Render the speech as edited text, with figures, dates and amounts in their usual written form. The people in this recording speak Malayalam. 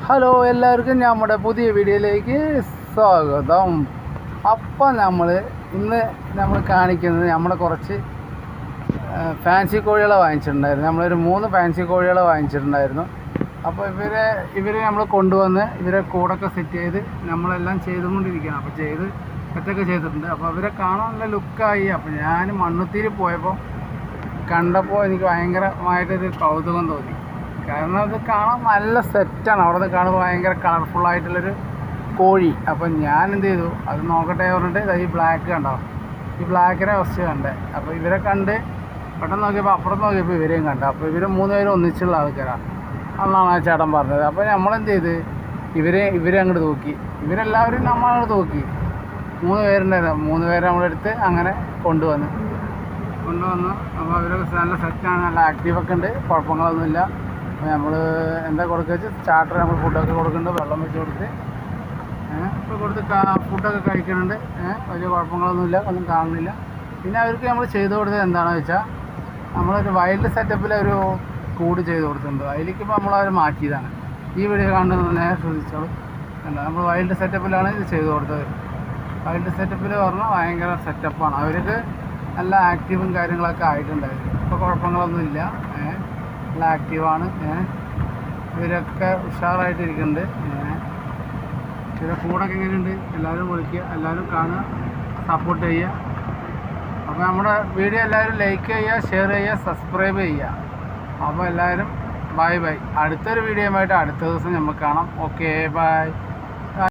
ഹലോ, എല്ലാവർക്കും നമ്മുടെ പുതിയ വീഡിയോയിലേക്ക് സ്വാഗതം. അപ്പം ഇന്ന് നമ്മൾ കാണിക്കുന്നത് നമ്മുടെ കുറച്ച് ഫാൻസി കോഴികളെ വാങ്ങിച്ചിട്ടുണ്ടായിരുന്നു. നമ്മളൊരു 3 ഫാൻസി കോഴികളെ വാങ്ങിച്ചിട്ടുണ്ടായിരുന്നു. അപ്പോൾ ഇവരെ നമ്മൾ കൊണ്ടുവന്ന് ഇവരെ കൂടൊക്കെ സെറ്റ് ചെയ്ത് നമ്മളെല്ലാം ചെയ്തുകൊണ്ടിരിക്കുകയാണ്. അപ്പോൾ സെറ്റൊക്കെ ചെയ്തിട്ടുണ്ട്. അപ്പോൾ അവരെ കാണാൻ നല്ല ലുക്കായി. അപ്പോൾ ഞാൻ മണ്ണുത്തിയിൽ പോയപ്പോൾ കണ്ടപ്പോൾ എനിക്ക് ഭയങ്കരമായിട്ടൊരു കൗതുകം തോന്നി. കാരണം അത് കാണാൻ നല്ല സെറ്റാണ്. അവിടെ നിന്ന് കാണുമ്പോൾ ഭയങ്കര കളർഫുള്ളായിട്ടുള്ളൊരു കോഴി. അപ്പം ഞാൻ എന്ത് ചെയ്തു, അത് നോക്കട്ടെ പറഞ്ഞിട്ട് ഈ ബ്ലാക്ക് കണ്ടോ, ഈ ബ്ലാക്കിനെ ഫസ്റ്റ് കണ്ടേ. അപ്പോൾ ഇവരെ കണ്ട് പെട്ടെന്ന് നോക്കിയപ്പോൾ അപ്പുറത്ത് നോക്കിയപ്പോൾ ഇവരെയും കണ്ടു. അപ്പോൾ ഇവർ 3 പേരും ഒന്നിച്ചുള്ള ആൾക്കാരാണ് എന്നാണ് ആ ചേട്ടൻ പറഞ്ഞത്. അപ്പോൾ നമ്മളെന്ത് ചെയ്ത് ഇവരെ അങ്ങോട്ട് തൂക്കി. ഇവരെല്ലാവരും നമ്മളങ്ങോട്ട് തൂക്കി. 3 പേരുണ്ടായിരുന്നു. 3 പേരെ നമ്മളെടുത്ത് അങ്ങനെ കൊണ്ടുവന്നു. അപ്പോൾ അവരൊക്കെ നല്ല സെറ്റാണ്, നല്ല ആക്റ്റീവൊക്കെ ഉണ്ട്, കുഴപ്പങ്ങളൊന്നുമില്ല. അപ്പോൾ നമ്മൾ എന്താ കൊടുക്കുക വെച്ചാൽ സ്റ്റാർട്ടർ നമ്മൾ ഫുഡൊക്കെ കൊടുക്കുന്നുണ്ട്, വെള്ളം വെച്ച് കൊടുത്ത് ഇപ്പോൾ ഫുഡൊക്കെ കഴിക്കുന്നുണ്ട്. വലിയ കുഴപ്പങ്ങളൊന്നുമില്ല, ഒന്നും കാണുന്നില്ല. പിന്നെ അവർക്ക് നമ്മൾ ചെയ്ത് കൊടുത്തത് എന്താണെന്ന് വെച്ചാൽ നമ്മളൊരു വൈൽഡ് സെറ്റപ്പിൽ ഒരു കൂട് ചെയ്ത് കൊടുത്തിട്ടുണ്ട്. അതിലേക്ക് ഇപ്പോൾ നമ്മളവർ മാറ്റിയതാണ്. ഈ വീഡിയോ കാണുന്നത് നേരെ ശ്രദ്ധിച്ചോളൂ. നമ്മൾ വൈൽഡ് സെറ്റപ്പിലാണ് ഇത് ചെയ്ത് കൊടുത്തത്. വൈൽഡ് സെറ്റപ്പിൽ പറഞ്ഞാൽ ഭയങ്കര സെറ്റപ്പാണ്. അവർക്ക് നല്ല ആക്റ്റീവും കാര്യങ്ങളൊക്കെ ആയിട്ടുണ്ടായിരുന്നു. ഇപ്പോൾ കുഴപ്പങ്ങളൊന്നുമില്ല, നല്ല ആക്റ്റീവാണ്. ഇവരൊക്കെ ഉഷാറായിട്ടിരിക്കുന്നുണ്ട്. ഇവരെ കൂടൊക്കെ എങ്ങനെയുണ്ട് എല്ലാവരും വിളിക്കുക, എല്ലാവരും കാണുക, സപ്പോർട്ട് ചെയ്യുക. അപ്പോൾ നമ്മുടെ വീഡിയോ എല്ലാവരും ലൈക്ക് ചെയ്യുക, ഷെയർ ചെയ്യുക, സബ്സ്ക്രൈബ് ചെയ്യുക. അപ്പോൾ എല്ലാവരും ബൈ. അടുത്തൊരു വീഡിയോയുമായിട്ട് അടുത്ത ദിവസം നമുക്ക് കാണാം. Okay, by.